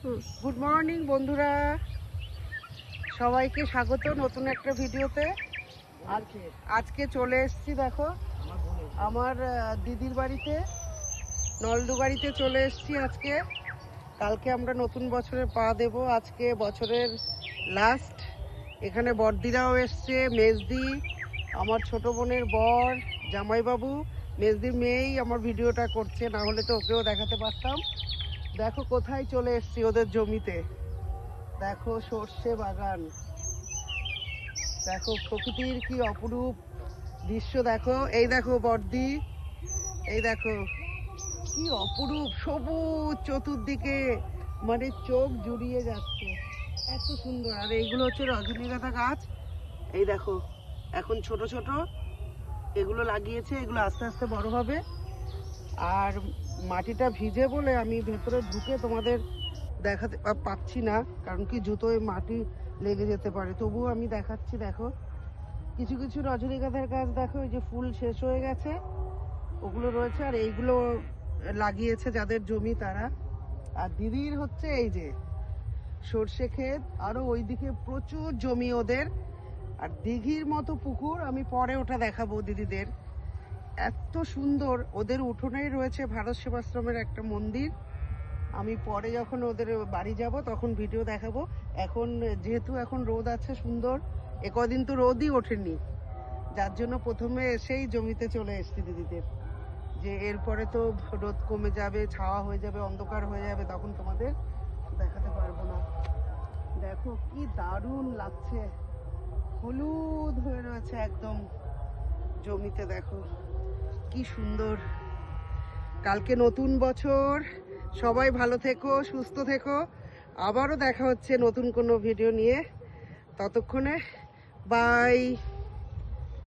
Good morning বন্ধুরা, সবাইকে স্বাগত নতুন একটা ভিডিওতে। আজকে চলে এসেছি, দেখো আমার দিদির বাড়িতে, নলডুবাড়িতে চলে এসেছি আজকে। কালকে আমরা নতুন বছরে পা দেব, আজকে বছরের লাস্ট। এখানে বড়দিরাও এসছে, মেজদি, আমার ছোট বোনের বর, জামাইবাবু, মেজদির মেয়েই আমার ভিডিওটা করছে, না হলে তো ওকেও দেখাতে পারতাম। দেখো কোথায় চলে এসছি, ওদের জমিতে। দেখো সর্ষে বাগান, দেখো প্রকৃতির কি অপরূপ দৃশ্য। দেখো এই দেখো বর্দি, এই দেখো কি অপরূপ সবুজ চতুর্দিকে, মানে চোখ জুড়িয়ে যাচ্ছে, এত সুন্দর। আর এইগুলো হচ্ছে রজনীগন্ধা গাছ, এই দেখো এখন ছোট ছোট এগুলো লাগিয়েছে, এগুলো আস্তে আস্তে বড় হবে। আর মাটিটা ভিজে বলে আমি ভেতরে ঢুকে তোমাদের দেখাতে পাচ্ছি না, কারণ কি জুতোয় মাটি লেগে যেতে পারে, তবুও আমি দেখাচ্ছি। দেখো কিছু কিছু রজনীগন্ধার গাছ দেখো, এই যে ফুল শেষ হয়ে গেছে ওগুলো রয়েছে, আর এইগুলো লাগিয়েছে যাদের জমি তারা। আর দিদির হচ্ছে এই যে সর্ষে ক্ষেত, আরো ওইদিকে প্রচুর জমি ওদের, আর দিঘির মতো পুকুর, আমি পরে ওটা দেখাবো দিদিদের। এত সুন্দর, ওদের উঠোনেই রয়েছে ভারত সেবাশ্রমের একটা মন্দির। আমি পরে যখন ওদের বাড়ি যাব তখন ভিডিও দেখাবো। এখন যেহেতু এখন রোদ আছে সুন্দর, কদিন তো রোদই ওঠেনি, যার জন্য প্রথমে এসেই জমিতে চলে এসেছি দিদিদের, যে এরপরে তো রোদ কমে যাবে, ছাওয়া হয়ে যাবে, অন্ধকার হয়ে যাবে, তখন তোমাদের দেখাতে পারবো না। দেখো কি দারুণ লাগছে, হলুদ হয়ে রয়েছে একদম জমিতে, দেখো কি সুন্দর। কালকে নতুন বছর, সবাই ভালো থেকো, সুস্থ থেকো। আবারও দেখা হচ্ছে নতুন কোনো ভিডিও নিয়ে, ততক্ষণে বাই।